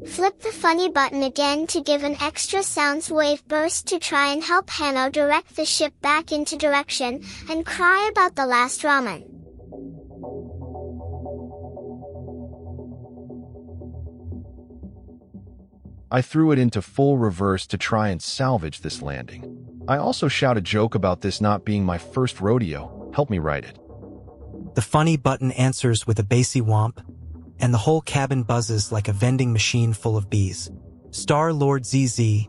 Flip the funny button again to give an extra sounds wave burst to try and help Hanno direct the ship back into direction, and cry about the last ramen. I threw it into full reverse to try and salvage this landing. I also shout a joke about this not being my first rodeo. Help me write it. The funny button answers with a bassy womp, and the whole cabin buzzes like a vending machine full of bees. StxrLordZz,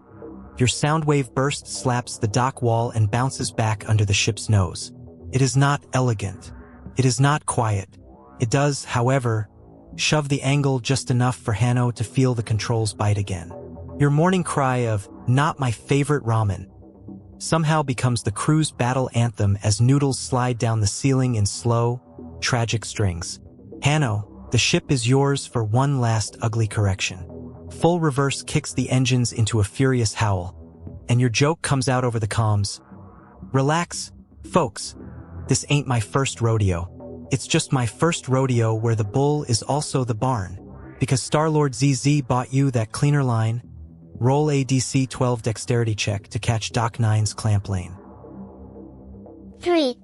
your sound wave burst slaps the dock wall and bounces back under the ship's nose. It is not elegant. It is not quiet. It does, however, shove the angle just enough for Hanno to feel the controls bite again. Your morning cry of, "Not my favorite ramen," somehow becomes the crew's battle anthem as noodles slide down the ceiling in slow, tragic strings. Hanno, the ship is yours for one last ugly correction. Full reverse kicks the engines into a furious howl, and your joke comes out over the comms. Relax, folks. This ain't my first rodeo. It's just my first rodeo where the bull is also the barn. Because StxrLordZz bought you that cleaner line, roll a DC-12 dexterity check to catch Doc 9's clamp lane. 3.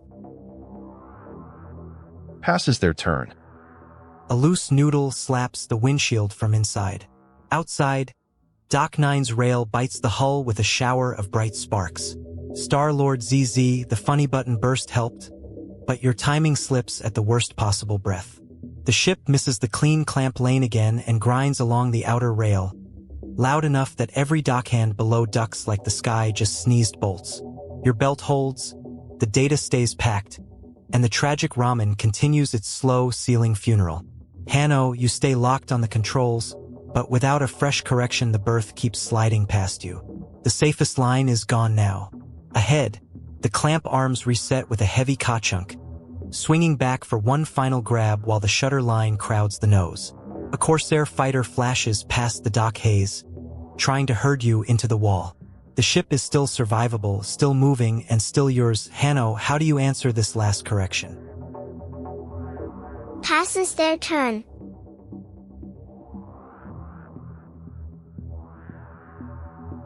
Passes their turn. A loose noodle slaps the windshield from inside. Outside, Doc 9's rail bites the hull with a shower of bright sparks. StxrLordZz, the funny button burst helped, but your timing slips at the worst possible breath. The ship misses the clean clamp lane again and grinds along the outer rail, loud enough that every dockhand below ducks like the sky just sneezed bolts. Your belt holds, the data stays packed, and the tragic ramen continues its slow sealing funeral. Hanno, you stay locked on the controls, but without a fresh correction the berth keeps sliding past you. The safest line is gone now. Ahead, the clamp arms reset with a heavy ka-chunk, swinging back for one final grab while the shutter line crowds the nose. A Corsair fighter flashes past the dock haze, trying to herd you into the wall. The ship is still survivable, still moving, and still yours. Hanno, how do you answer this last correction? Passes their turn.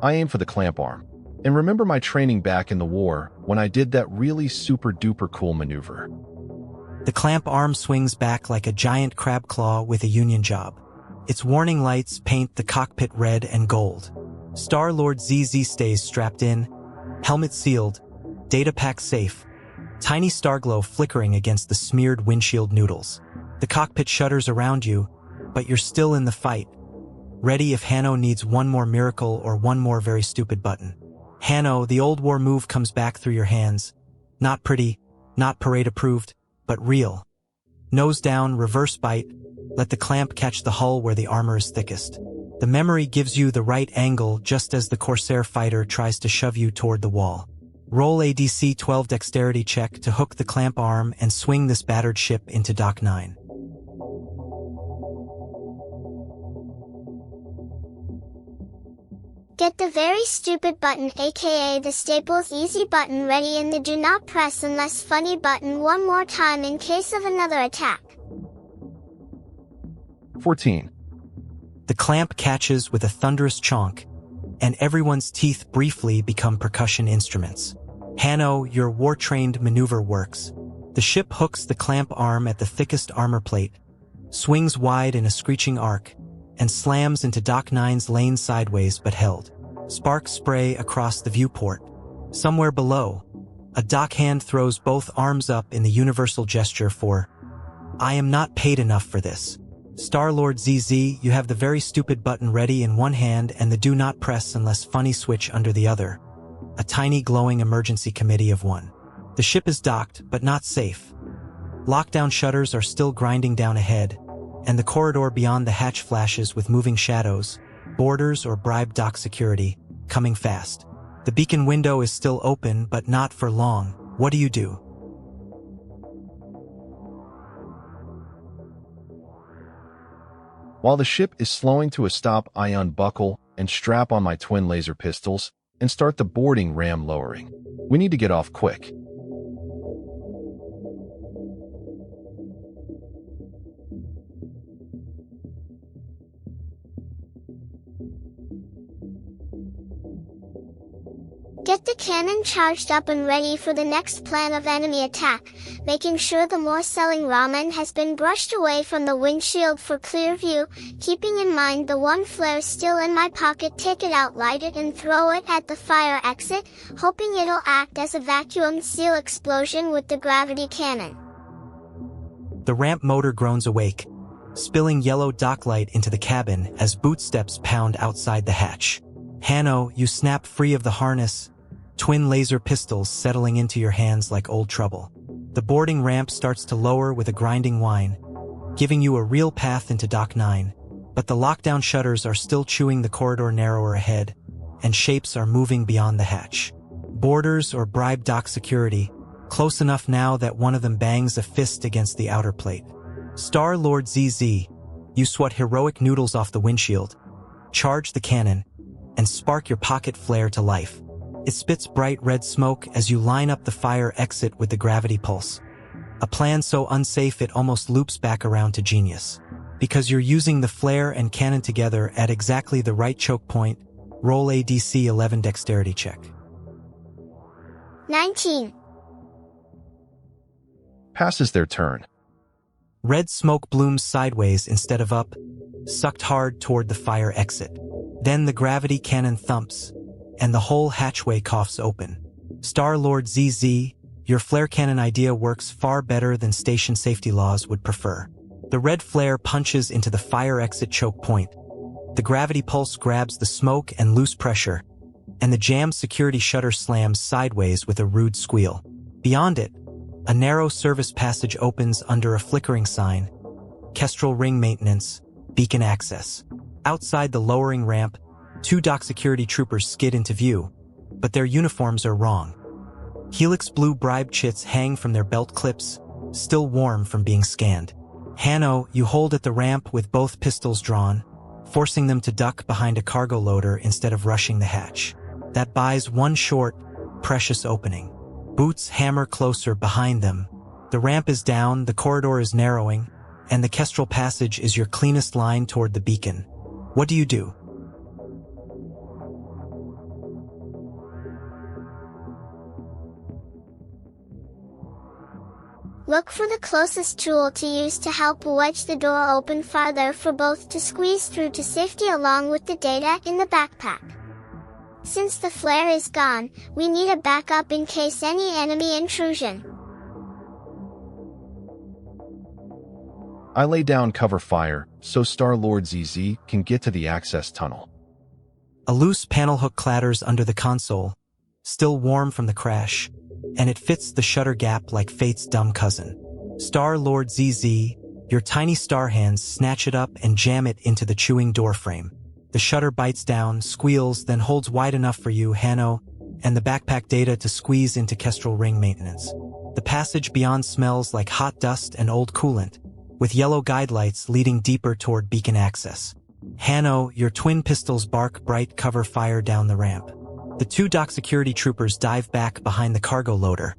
I aim for the clamp arm. And remember my training back in the war when I did that really super duper cool maneuver. The clamp arm swings back like a giant crab claw with a union job. Its warning lights paint the cockpit red and gold. StxrLordZz stays strapped in, helmet sealed, data pack safe, tiny starglow flickering against the smeared windshield noodles. The cockpit shudders around you, but you're still in the fight, ready if Hanno needs one more miracle or one more very stupid button. Hanno, the old war move comes back through your hands. Not pretty, not parade approved, but real. Nose down, reverse bite, let the clamp catch the hull where the armor is thickest. The memory gives you the right angle just as the Corsair fighter tries to shove you toward the wall. Roll a DC-12 dexterity check to hook the clamp arm and swing this battered ship into Dock 9. Get the very stupid button aka the Staples easy button ready in the do not press unless funny button one more time in case of another attack. 14. The clamp catches with a thunderous chonk, and everyone's teeth briefly become percussion instruments. Hanno, your war-trained maneuver works. The ship hooks the clamp arm at the thickest armor plate, swings wide in a screeching arc, and slams into Dock 9's lane sideways but held. Sparks spray across the viewport. Somewhere below, a dockhand throws both arms up in the universal gesture for, "I am not paid enough for this." StxrLordZz, you have the very stupid button ready in one hand and the do not press unless funny switch under the other. A tiny glowing emergency committee of one. The ship is docked, but not safe. Lockdown shutters are still grinding down ahead, and the corridor beyond the hatch flashes with moving shadows, boarders or bribed dock security, coming fast. The beacon window is still open, but not for long. What do you do? While the ship is slowing to a stop, I unbuckle and strap on my twin laser pistols and start the boarding ram lowering. We need to get off quick. Get the cannon charged up and ready for the next plan of enemy attack, making sure the more selling ramen has been brushed away from the windshield for clear view, keeping in mind the one flare still in my pocket. Take it out, light it and throw it at the fire exit, hoping it'll act as a vacuum seal explosion with the gravity cannon. The ramp motor groans awake, spilling yellow dock light into the cabin as bootsteps pound outside the hatch. Hanno, you snap free of the harness, twin laser pistols settling into your hands like old trouble. The boarding ramp starts to lower with a grinding whine, giving you a real path into Dock 9, but the lockdown shutters are still chewing the corridor narrower ahead, and shapes are moving beyond the hatch. Boarders or bribe dock security, close enough now that one of them bangs a fist against the outer plate. StxrLordZz, you swat heroic noodles off the windshield, charge the cannon, and spark your pocket flare to life. It spits bright red smoke as you line up the fire exit with the gravity pulse. A plan so unsafe it almost loops back around to genius. Because you're using the flare and cannon together at exactly the right choke point, roll a DC 11 dexterity check. 19. Passes their turn. Red smoke blooms sideways instead of up, sucked hard toward the fire exit. Then the gravity cannon thumps, and the whole hatchway coughs open. StxrLordZz, your flare cannon idea works far better than station safety laws would prefer. The red flare punches into the fire exit choke point. The gravity pulse grabs the smoke and loose pressure, and the jammed security shutter slams sideways with a rude squeal. Beyond it, a narrow service passage opens under a flickering sign, Kestrel Ring Maintenance, Beacon Access. Outside the lowering ramp, 2 dock security troopers skid into view, but their uniforms are wrong. Helix blue bribe chits hang from their belt clips, still warm from being scanned. Hanno, you hold at the ramp with both pistols drawn, forcing them to duck behind a cargo loader instead of rushing the hatch. That buys one short, precious opening. Boots hammer closer behind them. The ramp is down, the corridor is narrowing, and the Kestrel passage is your cleanest line toward the beacon. What do you do? Look for the closest tool to use to help wedge the door open farther for both to squeeze through to safety along with the data in the backpack. Since the flare is gone, we need a backup in case any enemy intrusion. I lay down cover fire so StxrLordZz can get to the access tunnel. A loose panel hook clatters under the console, still warm from the crash, and it fits the shutter gap like fate's dumb cousin. StxrLordZz, your tiny star hands snatch it up and jam it into the chewing door frame. The shutter bites down, squeals, then holds wide enough for you, Hanno, and the backpack data to squeeze into Kestrel Ring Maintenance. The passage beyond smells like hot dust and old coolant, with yellow guide lights leading deeper toward beacon access. Hanno, your twin pistols bark bright cover fire down the ramp. The 2 dock security troopers dive back behind the cargo loader,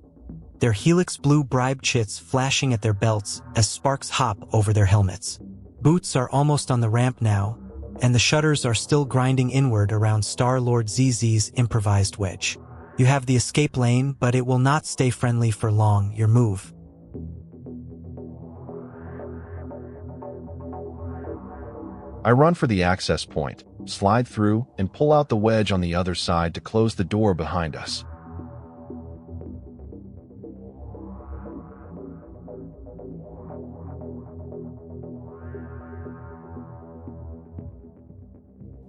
their helix blue bribe chits flashing at their belts as sparks hop over their helmets. Boots are almost on the ramp now, and the shutters are still grinding inward around StxrLordZz's improvised wedge. You have the escape lane, but it will not stay friendly for long. Your move. I run for the access point, slide through, and pull out the wedge on the other side to close the door behind us.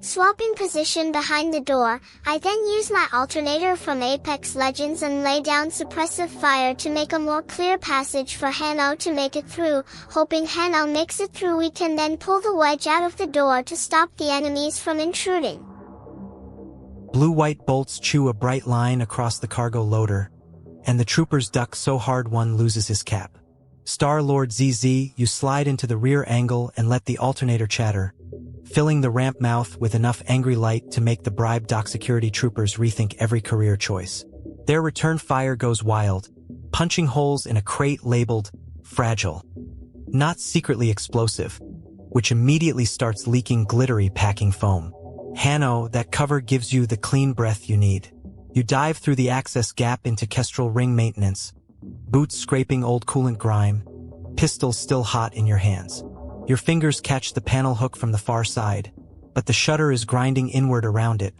Swapping position behind the door, I then use my alternator from Apex Legends and lay down suppressive fire to make a more clear passage for Hanno to make it through. Hoping Hanno makes it through, we can then pull the wedge out of the door to stop the enemies from intruding. Blue-white bolts chew a bright line across the cargo loader, and the troopers duck so hard one loses his cap. StxrLordZz, you slide into the rear angle and let the alternator chatter, filling the ramp mouth with enough angry light to make the bribe dock security troopers rethink every career choice. Their return fire goes wild, punching holes in a crate labeled fragile, not secretly explosive, which immediately starts leaking glittery packing foam. Hanno, that cover gives you the clean breath you need. You dive through the access gap into Kestrel Ring maintenance, boots scraping old coolant grime, pistol still hot in your hands. Your fingers catch the panel hook from the far side, but the shutter is grinding inward around it,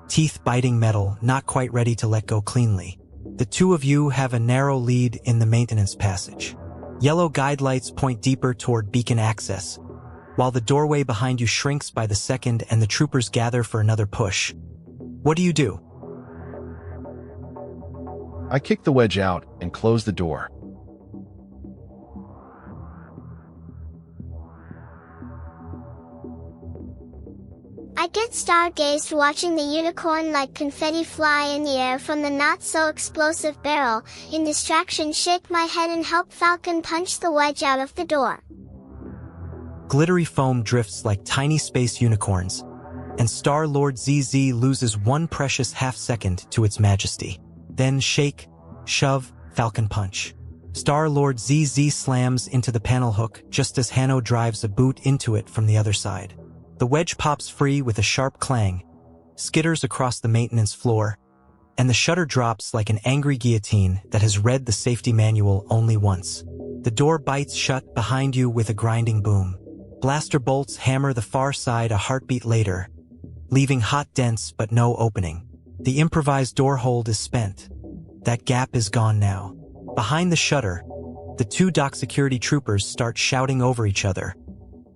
teeth biting metal, not quite ready to let go cleanly. The two of you have a narrow lead in the maintenance passage. Yellow guide lights point deeper toward beacon access, while the doorway behind you shrinks by the second and the troopers gather for another push. What do you do? I kick the wedge out and close the door. I get stargazed watching the unicorn like confetti fly in the air from the not-so-explosive barrel, in distraction shake my head and help Falcon punch the wedge out of the door. Glittery foam drifts like tiny space unicorns, and StxrLordZz loses one precious half-second to its majesty. Then shake, shove, Falcon punch. StxrLordZz slams into the panel hook just as Hanno drives a boot into it from the other side. The wedge pops free with a sharp clang, skitters across the maintenance floor, and the shutter drops like an angry guillotine that has read the safety manual only once. The door bites shut behind you with a grinding boom. Blaster bolts hammer the far side a heartbeat later, leaving hot dents but no opening. The improvised door hold is spent. That gap is gone now. Behind the shutter, the two dock security troopers start shouting over each other,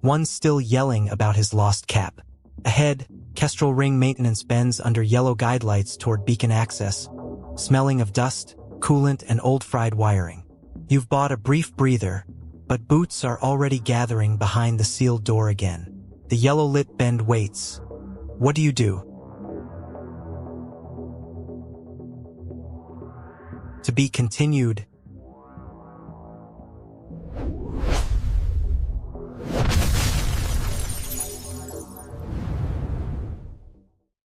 one still yelling about his lost cap. Ahead, Kestrel Ring maintenance bends under yellow guide lights toward beacon access, smelling of dust, coolant, and old fried wiring. You've bought a brief breather, but boots are already gathering behind the sealed door again. The yellow-lit bend waits. What do you do? To be continued.